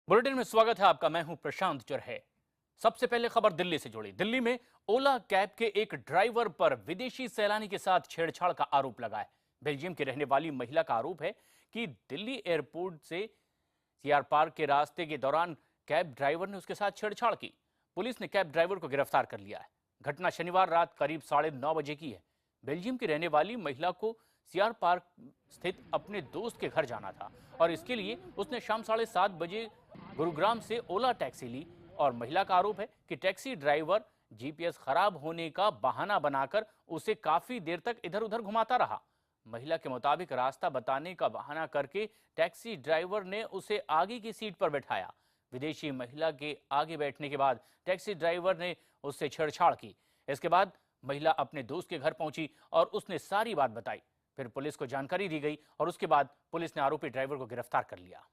Bulletin में स्वागत है आपका। मैं हूं प्रशांत चरहे। सबसे पहले खबर दिल्ली से जुड़ी। दिल्ली में ओला कैब के एक ड्राइवर पर विदेशी सैलानी के साथ छेड़छाड़ का आरोप लगा है। बेल्जियम की रहने वाली महिला का आरोप है कि दिल्ली एयरपोर्ट से सीआर पार्क के रास्ते के दौरान कैब ड्राइवर ने उसके साथ छेड़छाड़ की। पुलिस ने कैब ड्राइवर को गिरफ्तार कर लिया है। घटना शनिवार रात करीब 9:30 की है। बेल्जियम की रहने वाली महिला को सीआर पार्क स्थित अपने दोस्त के घर जाना था और इसके लिए उसने शाम 7:30 बजे गुरुग्राम से ओला टैक्सी ली और महिला का आरोप है कि टैक्सी ड्राइवर जीपीएस खराब होने का बहाना बनाकर उसे काफी देर तक इधर उधर घुमाता रहा। महिला के मुताबिक रास्ता बताने का बहाना करके टैक्सी ड्राइवर ने उसे आगे की सीट पर बैठाया। विदेशी महिला के आगे बैठने के बाद टैक्सी ड्राइवर ने उससे छेड़छाड़ की। इसके बाद महिला अपने दोस्त के घर पहुंची और उसने सारी बात बताई। फिर पुलिस को जानकारी दी गई और उसके बाद पुलिस ने आरोपी ड्राइवर को गिरफ्तार कर लिया।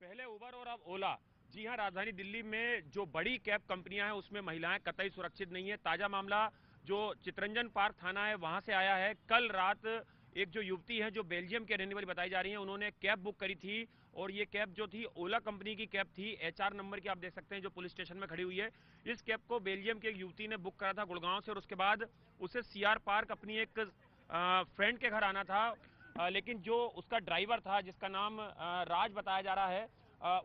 पहले उबर और अब ओला। जी हां, राजधानी दिल्ली में जो बड़ी कैब कंपनियां हैं उसमें महिलाएं कतई सुरक्षित नहीं है। ताजा मामला जो चितरंजन पार्क थाना है वहां से आया है। कल रात एक जो युवती है जो बेल्जियम के रहने वाली बताई जा रही है, उन्होंने कैब बुक करी थी और ये कैब जो थी ओला कंपनी की कैब थी। एचआर नंबर की आप देख सकते हैं जो पुलिस स्टेशन में खड़ी हुई है। इस कैब को बेल्जियम की एक युवती ने बुक करा था गुड़गांव से और उसके बाद उसे सीआर पार्क अपनी एक फ्रेंड के घर आना था। लेकिन जो उसका ड्राइवर था जिसका नाम राज बताया जा रहा है,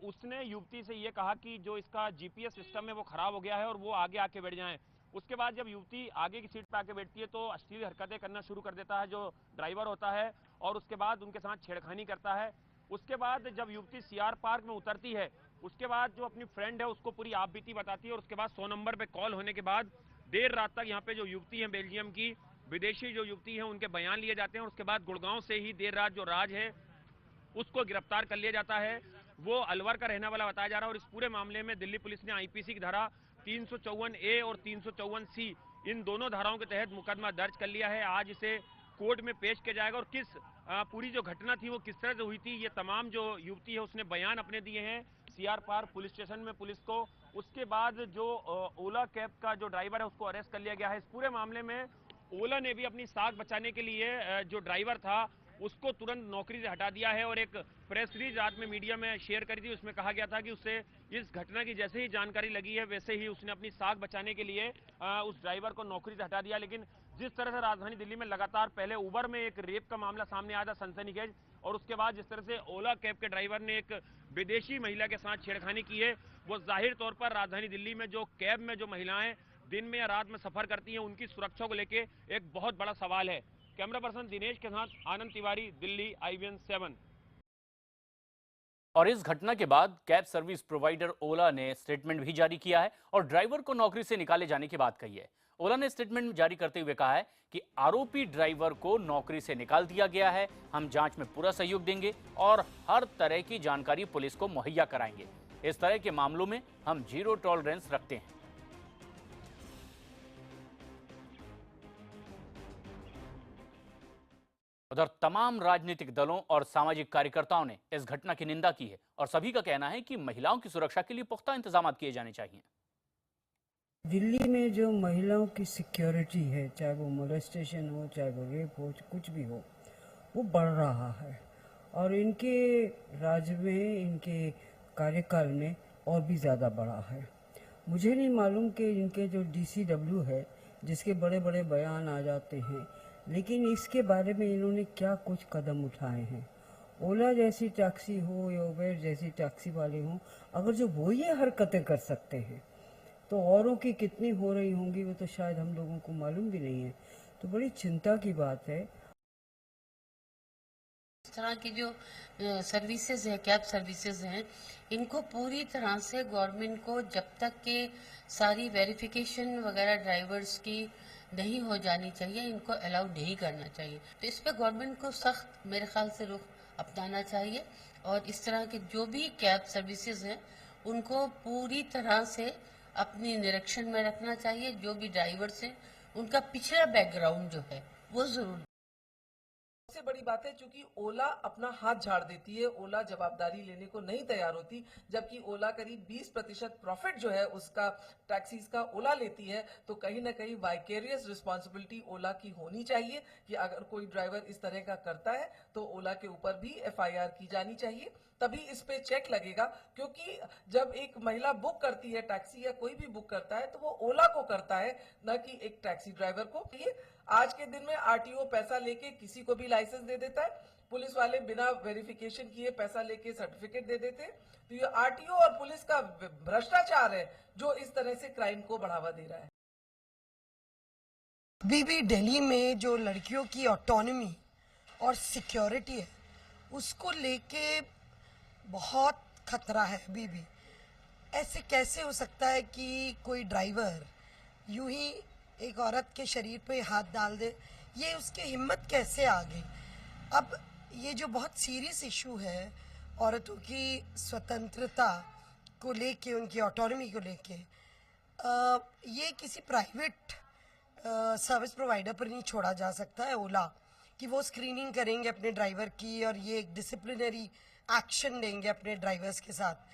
उसने युवती से ये कहा कि जो इसका जीपीएस सिस्टम है वो खराब हो गया है और वो आगे आके बैठ जाएं। उसके बाद जब युवती आगे की सीट पर आके बैठती है तो अश्लील हरकतें करना शुरू कर देता है जो ड्राइवर होता है और उसके बाद उनके साथ छेड़खानी करता है। उसके बाद जब युवती सीआर पार्क में उतरती है उसके बाद जो अपनी फ्रेंड है उसको पूरी आप बीती बताती है और उसके बाद 100 नंबर पे कॉल होने के बाद देर रात तक यहाँ पे जो युवती है बेल्जियम की विदेशी जो युवती है उनके बयान लिए जाते हैं और उसके बाद गुड़गांव से ही देर रात जो राज है उसको गिरफ्तार कर लिया जाता है। वो अलवर का रहने वाला बताया जा रहा है और इस पूरे मामले में दिल्ली पुलिस ने आईपीसी की धारा 354A और 354C इन दोनों धाराओं के तहत मुकदमा दर्ज कर लिया है। आज इसे कोर्ट में पेश किया जाएगा और किस पूरी जो घटना थी वो किस तरह से हुई थी, ये तमाम जो युवती है उसने बयान अपने दिए हैं सीआर पार्क पुलिस स्टेशन में पुलिस को। उसके बाद जो ओला कैब का जो ड्राइवर है उसको अरेस्ट कर लिया गया है। इस पूरे मामले में ओला ने भी अपनी साख बचाने के लिए जो ड्राइवर था उसको तुरंत नौकरी से हटा दिया है और एक प्रेस रिलीज रात में मीडिया में शेयर करी थी। उसमें कहा गया था कि उससे इस घटना की जैसे ही जानकारी लगी है वैसे ही उसने अपनी साख बचाने के लिए उस ड्राइवर को नौकरी से हटा दिया। लेकिन जिस तरह से राजधानी दिल्ली में लगातार पहले उबर में एक रेप का मामला सामने आया था सनसनीखेज, और उसके बाद जिस तरह से ओला कैब के ड्राइवर ने एक विदेशी महिला के साथ छेड़खानी की है, वो जाहिर तौर पर राजधानी दिल्ली में जो कैब में जो महिलाएं दिन में या रात में सफर करती हैं उनकी सुरक्षा को लेकर एक बहुत बड़ा सवाल है। कैमरा पर्सन दिनेश के साथ आनंद तिवारी, दिल्ली, IVN 7। और इस घटना के बाद कैब सर्विस प्रोवाइडर ओला ने स्टेटमेंट भी जारी किया है और ड्राइवर को नौकरी से निकाले जाने की बात कही है। ओला ने स्टेटमेंट जारी करते हुए कहा है कि आरोपी ड्राइवर को नौकरी से निकाल दिया गया है। हम जांच में पूरा सहयोग देंगे और हर तरह की जानकारी पुलिस को मुहैया कराएंगे। इस तरह के मामलों में हम जीरो टॉलरेंस रखते हैं। उधर तमाम राजनीतिक दलों और सामाजिक कार्यकर्ताओं ने इस घटना की निंदा की है और सभी का कहना है कि महिलाओं की सुरक्षा के लिए पुख्ता इंतजाम किए जाने चाहिए। दिल्ली में जो महिलाओं की सिक्योरिटी है, चाहे वो मोलेस्टेशन हो, चाहे वो रेप हो, कुछ भी हो, वो बढ़ रहा है और इनके राज्य में, इनके कार्यकाल में और भी ज़्यादा बढ़ा है। मुझे नहीं मालूम कि इनके जो DCW है जिसके बड़े बड़े बयान आ जाते हैं, लेकिन इसके बारे में इन्होंने क्या कुछ कदम उठाए हैं। ओला जैसी टैक्सी हो या उबेर जैसी टैक्सी वाले हों, अगर जो वो ये हरकतें कर सकते हैं तो औरों की कितनी हो रही होंगी वो तो शायद हम लोगों को मालूम भी नहीं है। तो बड़ी चिंता की बात है। इस तरह की जो सर्विसेज है, कैब सर्विसेज हैं, इनको पूरी तरह से गवर्नमेंट को जब तक के सारी वेरिफिकेशन वगैरह ड्राइवर्स की नहीं हो जानी चाहिए, इनको अलाउ नहीं करना चाहिए। तो इस पे गवर्नमेंट को सख्त मेरे ख्याल से रुख अपनाना चाहिए और इस तरह के जो भी कैब सर्विसेज हैं उनको पूरी तरह से अपनी निरीक्षण में रखना चाहिए। जो भी ड्राइवर्स हैं उनका पिछला बैकग्राउंड जो है वो जरूर सबसे बड़ी बात है, चूंकि ओला अपना हाथ झाड़ देती है, ओला जवाबदारी लेने को नहीं तैयार होती, जबकि ओला करीब 20% प्रॉफिट जो है उसका टैक्सीज का ओला लेती है, तो कहीं ना कहीं वाइकेरियस रिस्पॉन्सिबिलिटी ओला की होनी चाहिए कि अगर कोई ड्राइवर इस तरह का करता है तो ओला के ऊपर भी एफआईआर की जानी चाहिए, तभी इस पे चेक लगेगा। क्योंकि जब एक महिला बुक करती है टैक्सी या कोई भी बुक करता है तो वो ओला को करता है, न कि एक टैक्सी ड्राइवर को। ये आज के दिन में आरटीओ पैसा लेके किसी को भी लाइसेंस दे देता है, पुलिस वाले बिना वेरिफिकेशन किए पैसा लेके सर्टिफिकेट दे देते हैं। तो ये आरटीओ और पुलिस का भ्रष्टाचार है जो इस तरह से क्राइम को बढ़ावा दे रहा है। बीबी दिल्ली में जो लड़कियों की ऑटोनॉमी और सिक्योरिटी है उसको लेके बहुत खतरा है बीबी। ऐसे कैसे हो सकता है कि कोई ड्राइवर यूं ही एक औरत के शरीर पे हाथ डाल दे, ये उसकी हिम्मत कैसे आ गई। अब ये जो बहुत सीरियस इशू है औरतों की स्वतंत्रता को लेके, उनकी ऑटोनॉमी को लेके, ये किसी प्राइवेट सर्विस प्रोवाइडर पर नहीं छोड़ा जा सकता है ओला कि वो स्क्रीनिंग करेंगे अपने ड्राइवर की और ये एक डिसिप्लिनरी एक्शन लेंगे अपने ड्राइवर्स के साथ।